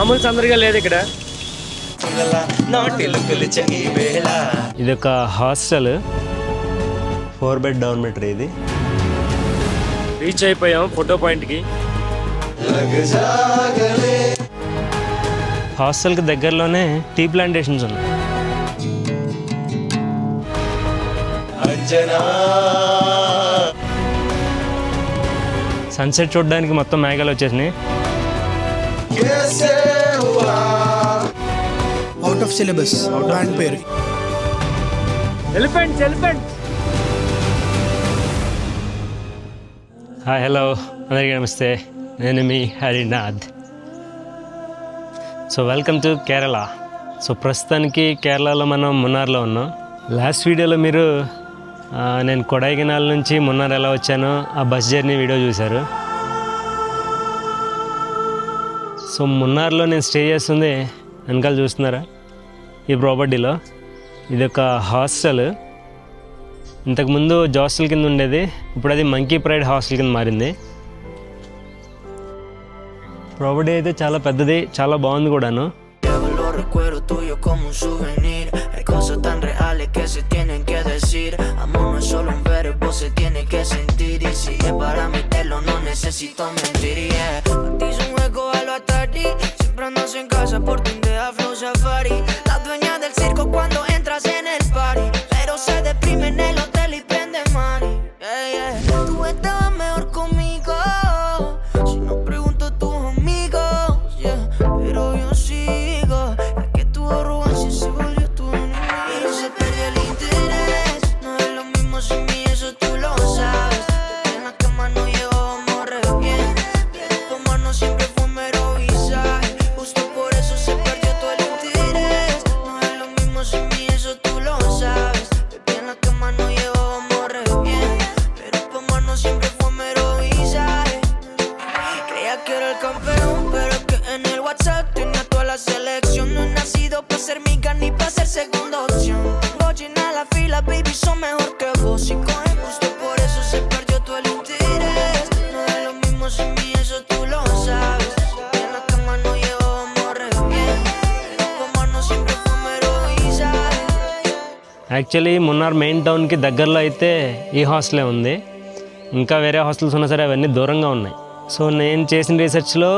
మామూలు సందడిగా లేదు ఇక్కడ. ఇది ఒక హాస్టల్, 4 బెడ్ డార్మెటరీ. ఇది రీచ్ అయిపోయాం ఫోటో పాయింట్కి. హాస్టల్కి దగ్గరలోనే టీ ప్లాంటేషన్స్ ఉన్నాయి. సన్సెట్ చూడడానికి మొత్తం మేఘాలు వచ్చేసినాయి. అవుట్ ఆఫ్ సిలబస్ బ్రాండ్ పేరు ఎలిఫెంట్స్. హాయ్, హలో, అందరికీ నమస్తే. నేను మీ Harinath. So welcome to Kerala. So ప్రస్తుతానికి కేరళలో మనం మున్నార్లో ఉన్నాం. లాస్ట్ వీడియోలో మీరు నేను కొడైకెనాల్ నుంచి మున్నార్ ఎలా వచ్చానో ఆ బస్ జర్నీ వీడియో చూశారు. సో మున్నార్లో నేను స్టే చేస్తుంది వెనకాల చూస్తున్నారా, ఈ ప్రాపర్టీలో. ఇది ఒక హాస్టల్. ఇంతకుముందు జాస్టల్ కింద ఉండేది, ఇప్పుడు అది మంకీ ప్రైడ్ హాస్టల్ కింద మారింది. ప్రాపర్టీ అయితే చాలా పెద్దది, చాలా బాగుంది కూడాను. యాక్చువల్లీ మున్నార్ మెయిన్ టౌన్కి దగ్గరలో అయితే ఈ హాస్టలే ఉంది. ఇంకా వేరే హాస్టల్స్ ఉన్నా సరే అవన్నీ దూరంగా ఉన్నాయి. సో నేను చేసిన రీసెర్చ్లో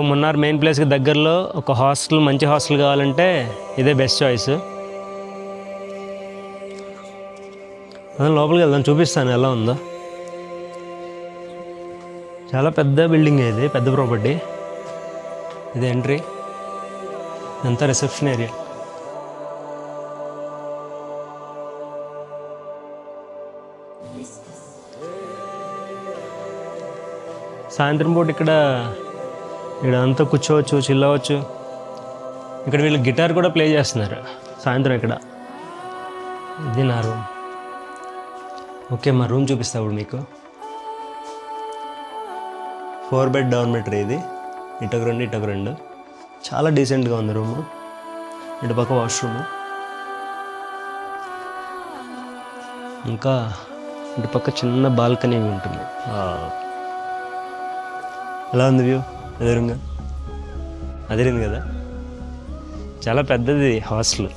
మున్నార్ మెయిన్ ప్లేస్కి దగ్గరలో ఒక హాస్టల్, మంచి హాస్టల్ కావాలంటే ఇదే బెస్ట్ చాయిస్. లోపలికి వెళ్దాం, చూపిస్తాను ఎలా ఉందో. చాలా పెద్ద బిల్డింగ్ ఇది, పెద్ద ప్రాపర్టీ. ఇది ఎంట్రీ, అంతా రిసెప్షన్ ఏరియా. సాయంత్రం పూట ఇక్కడ అంతా కూర్చోవచ్చు, చిల్ అవ్వచ్చు. ఇక్కడ వీళ్ళు గిటార్ కూడా ప్లే చేస్తున్నారు సాయంత్రం ఇక్కడ. ఇది నా రూమ్. ఓకే, మా రూమ్ చూపిస్తా ఇప్పుడు మీకు. 4 బెడ్ డార్మెటరీ. ఇది ఇటొక రెండు. చాలా డీసెంట్గా ఉంది రూము. ఇటు పక్క వాష్రూము, ఇంకా ఇటు పక్క చిన్న బాల్కనీ ఉంటుంది. ఎలా ఉంది వ్యూ? అదిరింది కదా. చాలా పెద్దది హాస్టల్.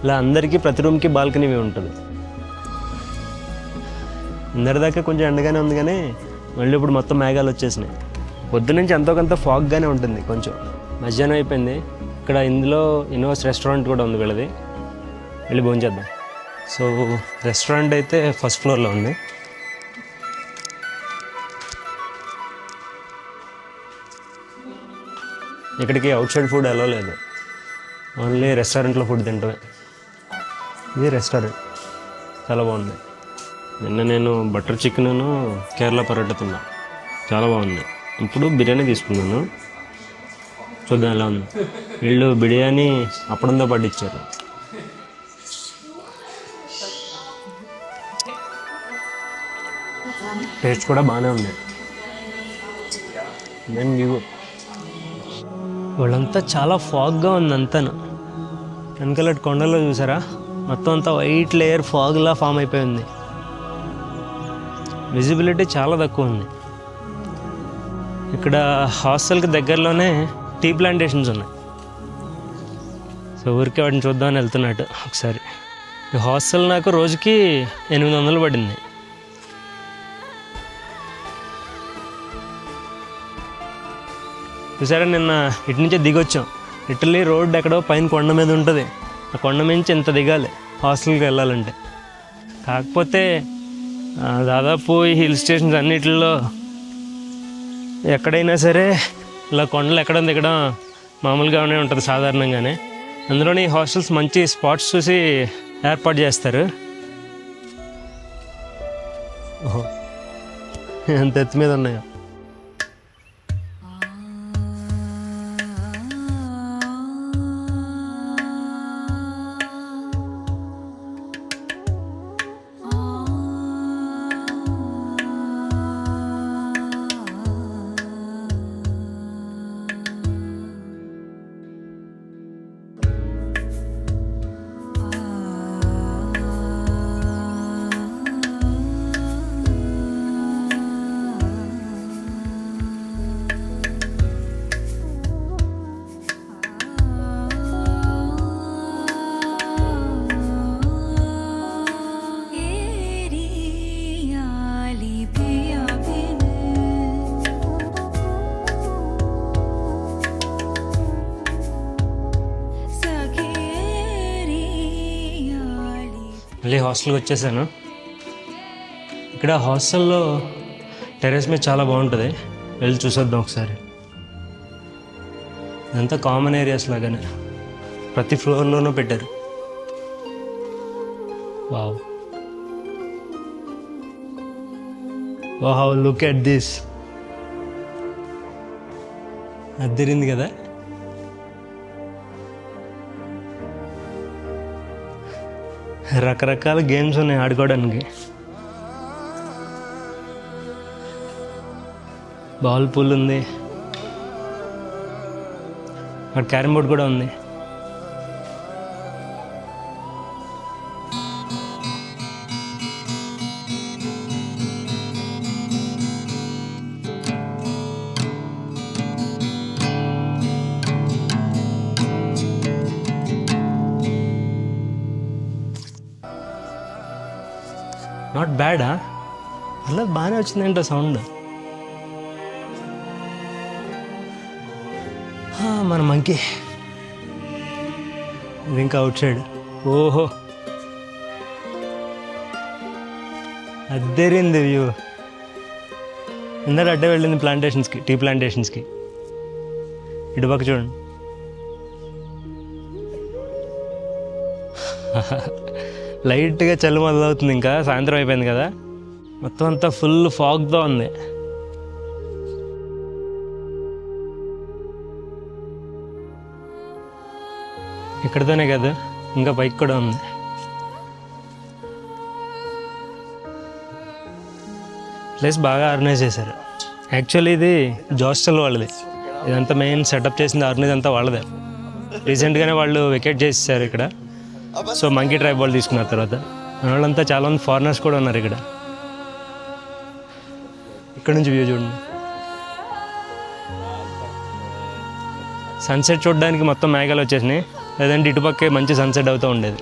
ఇలా అందరికీ ప్రతి రూమ్కి బాల్కనీ ఉంటుంది. అందరిదాకా కొంచెం ఎండగానే ఉంది, కానీ మళ్ళీ ఇప్పుడు మొత్తం మేఘాలు వచ్చేసినాయి. పొద్దునుంచి ఎంతో కొంత ఫాగ్గానే ఉంటుంది. కొంచెం మధ్యాహ్నం అయిపోయింది. ఇక్కడ ఇందులో యూనివర్స్ రెస్టారెంట్ కూడా ఉంది వీళ్ళది, వెళ్ళి భోంచేద్దాం. సో రెస్టారెంట్ అయితే ఫస్ట్ ఫ్లోర్లో ఉంది. ఇక్కడికి అవుట్ సైడ్ ఫుడ్ అలో లేదు, ఓన్లీ రెస్టారెంట్లో ఫుడ్ తింటమే. ఇది రెస్టారెంట్, చాలా బాగుంది. నిన్న నేను బటర్ చికెన్, కేరళ పరోటా తిన్నా, చాలా బాగుంది. ఇప్పుడు బిర్యానీ తీసుకున్నాను, చూద్దాం ఎలా ఉంది. వీళ్ళు బిర్యానీ అప్పడంతో పాటు ఇచ్చారు. టేస్ట్ కూడా బాగానే ఉంది. నేను వ్యూ వాళ్ళంతా చాలా ఫాగ్గా ఉంది అంతా. వెనకాల కొండల్లో చూసారా, మొత్తం అంతా వైట్ లేయర్ ఫాగ్లా ఫామ్ అయిపోయింది. విజిబిలిటీ చాలా తక్కువ ఉంది. ఇక్కడ హాస్టల్కి దగ్గరలోనే టీ ప్లాంటేషన్స్ ఉన్నాయి. సో ఊరికే వాటిని చూద్దామని వెళ్తున్నట్టు ఒకసారి. ఈ హాస్టల్ నాకు రోజుకి 800 పడింది. చూసారా, నిన్న ఇటు నుంచే దిగొచ్చాం. లిటరల్లీ రోడ్ ఎక్కడో పైన కొండ మీద ఉంటుంది. ఆ కొండ మించి ఇంత దిగాలి హాస్టల్కి వెళ్ళాలంటే. కాకపోతే దాదాపు ఈ హిల్ స్టేషన్స్ అన్నిటిలో ఎక్కడైనా సరే ఇలా కొండలు ఎక్కడం దిగడం మామూలుగానే ఉంటుంది సాధారణంగానే. అందులోని ఈ హాస్టల్స్ మంచి స్పాట్స్ చూసి ఏర్పాటు చేస్తారు. ఓహో, ఎంత ఎత్తు మీద ఉన్నాయో. మళ్ళీ హాస్టల్కి వచ్చేసాను. ఇక్కడ హాస్టల్లో టెర్రస్ మీద చాలా బాగుంటుంది, వెళ్ళి చూసేద్దాం ఒకసారి. ఇదంతా కామన్ ఏరియాస్ లాగానే ప్రతి ఫ్లోర్లోనూ పెట్టారు. Wow wow, look at this. అద్దరింది కదా. రకరకాల గేమ్స్ ఉన్నాయి ఆడుకోవడానికి. బాల్ పూల్ ఉంది, అక్కడ క్యారమ్ బోర్డ్ కూడా ఉంది. నాట్ బ్యాడా, అలా బాగానే వచ్చిందంట సౌండ్. మన మంకీ ఇది ఇంకా అవుట్ సైడ్. ఓహో, అద్దరింది వ్యూ. ఇందాక అడ్డే వెళ్ళింది ప్లాంటేషన్స్కి, టీ ప్లాంటేషన్స్కి. ఇటుపక్క చూడండి. లైట్గా చలి మొదలవుతుంది, ఇంకా సాయంత్రం అయిపోయింది కదా. మొత్తం అంతా ఫుల్ ఫాగ్తో ఉంది. ఇక్కడితోనే కదా, ఇంకా పైకి కూడా ఉంది. ప్లేస్ బాగా ఆర్గనైజ్ చేశారు. యాక్చువల్లీ ఇది జాస్టల్ వాళ్ళది. ఇదంతా మెయిన్ సెటప్ చేసింది, ఆర్గనైజ్ అంతా వాళ్ళదే. రీసెంట్గానే వాళ్ళు వెకేట్ చేసేసారు ఇక్కడ. సో మంకీ ట్రైబ్ వాళ్ళు తీసుకున్నారు తర్వాత. వాళ్ళంతా చాలామంది ఫారినర్స్ కూడా ఉన్నారు ఇక్కడ. ఇక్కడ నుంచి వ్యూ చూడండి. సన్సెట్ చూడడానికి మొత్తం మేఘాలు వచ్చేసినాయి, లేదంటే ఇటుపక్కే మంచి సన్సెట్ అవుతూ ఉండేది.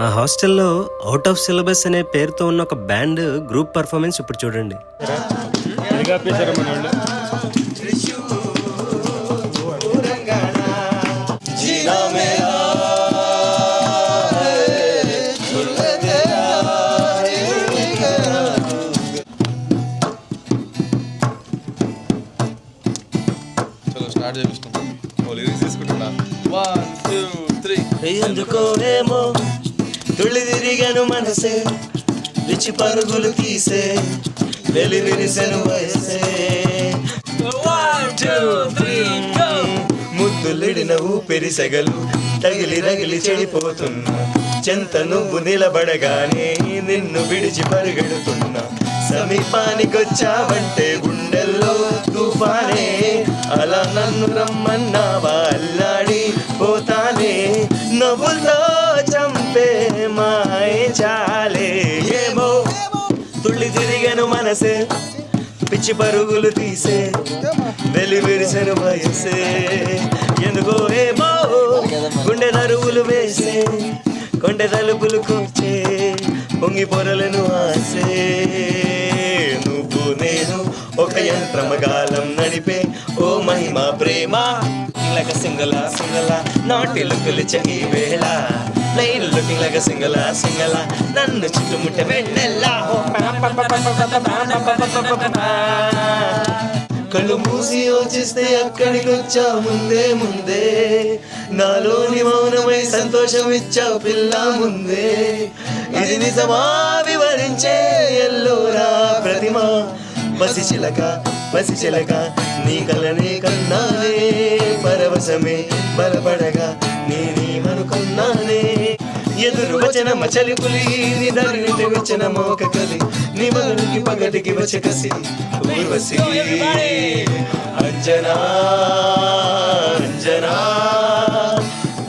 మా హాస్టల్లో అవుట్ ఆఫ్ సిలబస్ అనే పేరుతో ఉన్న ఒక బ్యాండ్ గ్రూప్ పర్ఫార్మెన్స్ ఇప్పుడు చూడండి. ఎందుకోమో తుళ్ళి తిరిగను మనసే, రిచి పరుగులు తీసే, వెలి విరిసెను వయసే. ముద్దులిడిన ఊపిరి సెగలు తగిలి రగిలి చెడిపోతున్నా, చెంత నువ్వు నిలబడగానే నిన్ను విడిచి పరిగెడుతున్నా. సమీపానికొచ్చావంటే గుండెల్లో తుఫానే, అలా నన్ను రమ్మన్నావా అల్లాడి పోతానే నవ్వుల్లో చంపే మాయ చాలే ఏమో తుళ్ళి తిరిగను మనసే పిచ్చి పరుగులు తీసే వెలి విరిసెను వయసే ఎందుకో ఏమో గుండె నరువులు వేసే కొండె తలుపులు కూర్చే పొంగి పొరలను ఆసే నువ్వు నేను ఒక యంత్రమగాలం నడిపే ఓ మహిమ ప్రేమ ఇలాగ సింగల నాటి లుక్కులు చెయ్యి వేళ ప్లెయిన్ లుకింగ్ లాగా సింగల నన్ను చుట్టుముట్ట వెళ్ళెల్లా కళ్ళు మూసి యోచిస్తే అక్కడికి వచ్చా ముందే నాలోని మౌనమై సంతోషం ఇచ్చావు పిల్ల ముందే ఇది నిజమా వివరించే ఎల్లోరా ప్రతిమ పసి చిలక నీ కలనే కన్నానే పరవశమే బలపడగా నేనేమనుకున్నానే ఎదురు వచన మచలిపులి నీ దారిని వచ్చిన మోక కలి నీ మగడికి పగటికి వచ్చ కసి ఊర్వశి అంజనా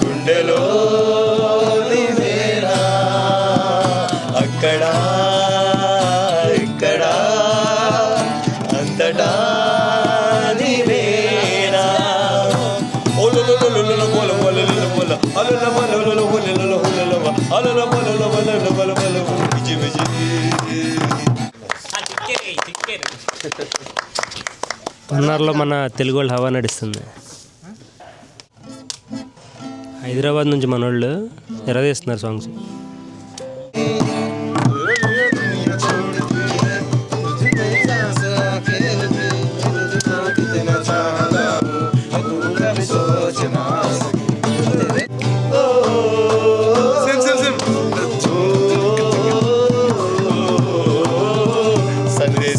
గుండెలో నీవేనా అక్కడ ఇక్కడ అంతటా నీవేనా పన్నార్లో మన తెలుగు వాళ్ళు హవా నడుస్తుంది. హైదరాబాద్ నుంచి మనోళ్ళు ఎరదీస్తున్నారు సాంగ్స్.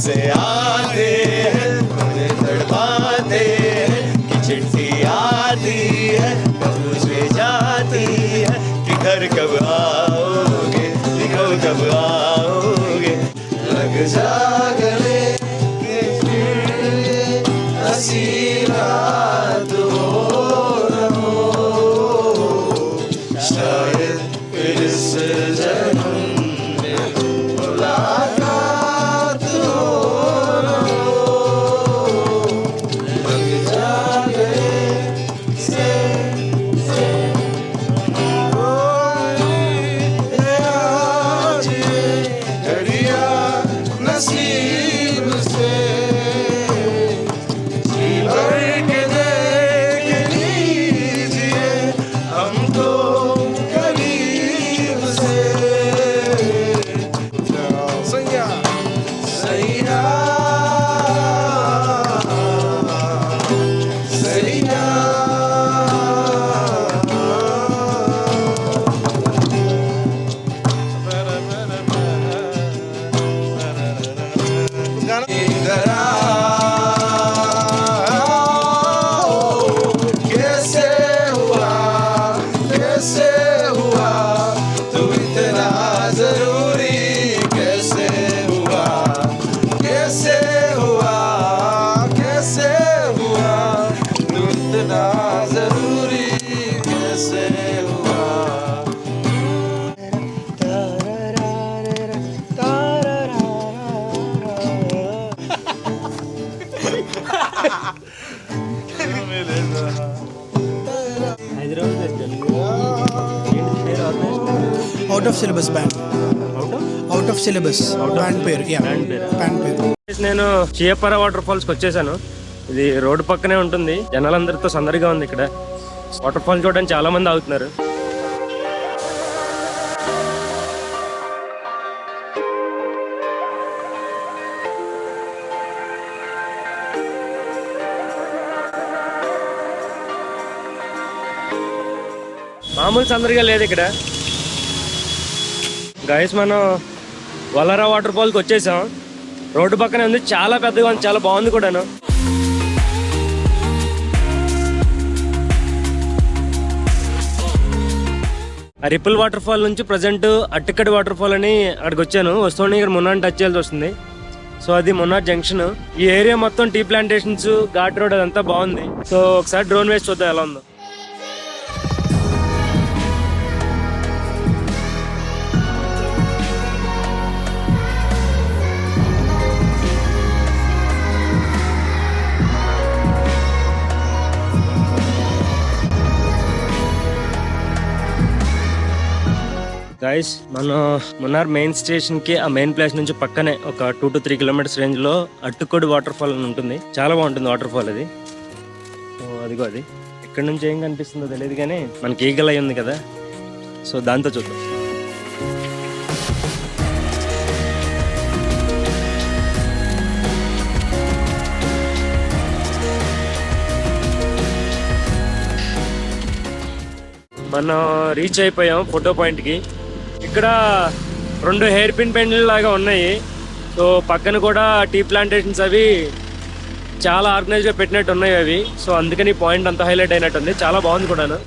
से आते हैं मुझे तड़पाते हैं कि चिट्ठी आती है कब मुझे जाती है कि घर कब आओगे लिखो कब आओगे लग जा गले हंसी रात हो शायद फिर इस जन्म అవుట్ ఆఫ్ సిలబస్ బ్యాండ్ పేరు బ్యాండ్ పేరు. నేను చియపర వాటర్ ఫాల్స్ కి వచ్చేసాను. ఇది రోడ్డు పక్కనే ఉంటుంది. జనాలందరితో సందడిగా ఉంది. ఇక్కడ వాటర్ ఫాల్ చూడడానికి చాలా మంది ఆగుతున్నారు. మామూలు సందడిగా లేదు ఇక్కడ. గైస్ మనం వలరా వాటర్ ఫాల్కి వచ్చేసాం. రోడ్డు పక్కనే ఉంది. చాలా పెద్దగా ఉంది. చాలా బాగుంది కూడాను. రిపుల్ వాటర్ ఫాల్ నుంచి ప్రజెంట్ అట్టిక్కడి వాటర్ ఫాల్ అని అక్కడికి వచ్చాను. వస్తుండే ఇక్కడ మున్నాని టచ్ చేయాల్సి వస్తుంది. సో అది మున్నార్ జంక్షన్. ఈ ఏరియా మొత్తం టీ ప్లాంటేషన్స్, ఘాట్ రోడ్ అదంతా బాగుంది. సో ఒకసారి డ్రోన్ వేసి చూద్దాం ఎలా ఉందో. గైస్, మనం మున్నార్ మెయిన్ స్టేషన్ కి, ఆ మెయిన్ ప్లేస్ నుంచి పక్కనే ఒక 2 to 3 కిలోమీటర్స్ రేంజ్ లో అట్టుకోడి వాటర్ ఫాల్ అని ఉంటుంది. చాలా బాగుంటుంది వాటర్ ఫాల్ అది. సో అదిగో అది. ఇక్కడ నుంచి ఏం కనిపిస్తుందో తెలియదు కానీ మనకి ఈగల్ అయి ఉంది కదా, సో దాంతో చూద్దాం. మనం రీచ్ అయిపోయాం ఫోటో పాయింట్కి. ఇక్కడ 2 హెయిర్ పిన్ పెండ్లు లాగా ఉన్నాయి. సో పక్కన కూడా టీ ప్లాంటేషన్స్ అవి చాలా ఆర్గనైజ్గా పెట్టినట్టు ఉన్నాయి అవి. సో అందుకని పాయింట్ అంతా హైలైట్ అయినట్టుంది. చాలా బాగుంది కూడాను.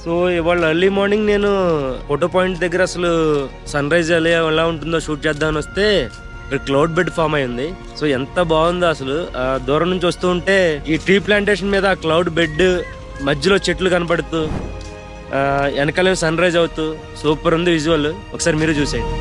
సో ఇవాళ ఎర్లీ మార్నింగ్ నేను ఫోటో పాయింట్ దగ్గర అసలు సన్ రైజ్ ఎలా ఉంటుందో షూట్ చేద్దామని వస్తే ఇక్కడ క్లౌడ్ బెడ్ ఫామ్ అయి ఉంది. సో ఎంత బాగుందో అసలు. దూరం నుంచి వస్తూ ఉంటే ఈ ట్రీ ప్లాంటేషన్ మీద ఆ క్లౌడ్ బెడ్ మధ్యలో చెట్లు కనపడుతూ వెనకాల సన్ రైజ్ అవుతూ సూపర్ ఉంది విజువల్. ఒకసారి మీరు చూసేయండి.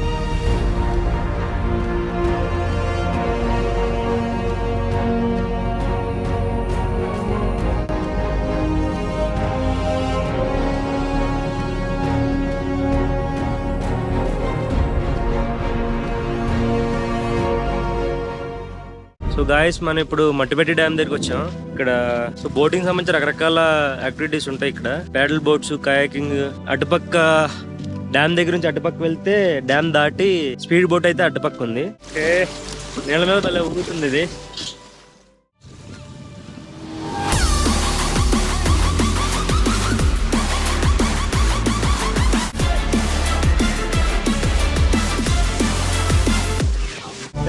సో గాయస్, మనం ఇప్పుడు మట్టిపెట్టి డ్యామ్ దగ్గరికి వచ్చాం. ఇక్కడ సో బోటింగ్ సంబంధించి రకరకాల యాక్టివిటీస్ ఉంటాయి ఇక్కడ. ప్యాడల్ బోట్స్, కయాకింగ్. అటుపక్క డ్యామ్ దగ్గర నుంచి అటుపక్క వెళ్తే డ్యామ్ దాటి స్పీడ్ బోట్ అయితే అటుపక్క ఉంది. నీళ్ళ మీద భలే ఊగుతుంది ఇది.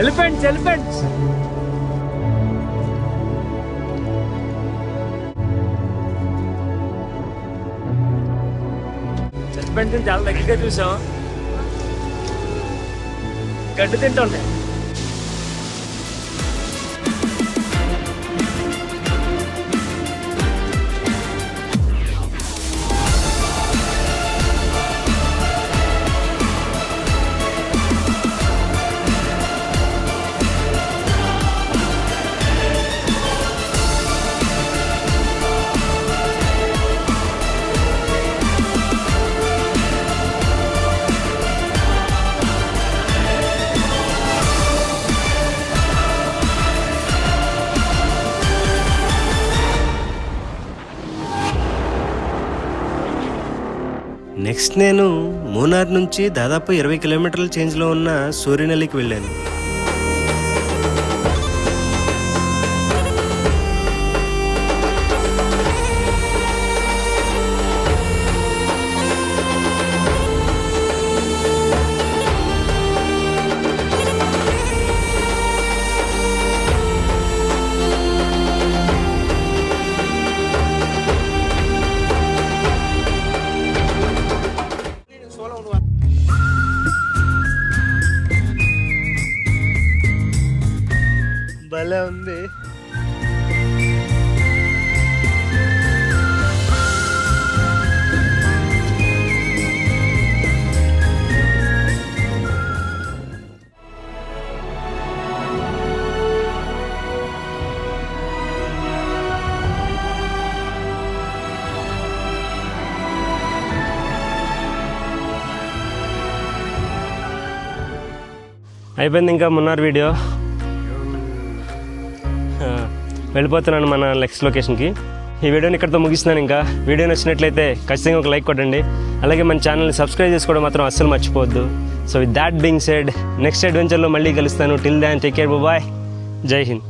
ఎలిఫెంట్స్ ఎలిఫెంట్స్ ఎలిఫెంట్స్ చాలా దగ్గరగా చూసాం. గడ్డి తింటుండే. నెక్స్ట్ నేను మూనార్ నుంచి దాదాపు 20 కిలోమీటర్ల చేంజ్లో ఉన్న సూర్యనెల్లికి వెళ్ళాను. భలే ఉంది. అయిపోయింది ఇంకా మున్నార్ వీడియో. వెళ్ళిపోతున్నాను మన నెక్స్ట్ లొకేషన్కి. ఈ వీడియోని ఇక్కడితో ముగిస్తున్నాను. ఇంకా వీడియో నచ్చినట్లయితే ఖచ్చితంగా ఒక లైక్ కొట్టండి. అలాగే మన ఛానల్ని సబ్స్క్రైబ్ చేసుకోవడం మాత్రం అస్సలు మర్చిపోవద్దు. So with that being said, next అడ్వెంచర్లో మళ్ళీ కలుస్తాను. Till then take care, bye. జై హింద్.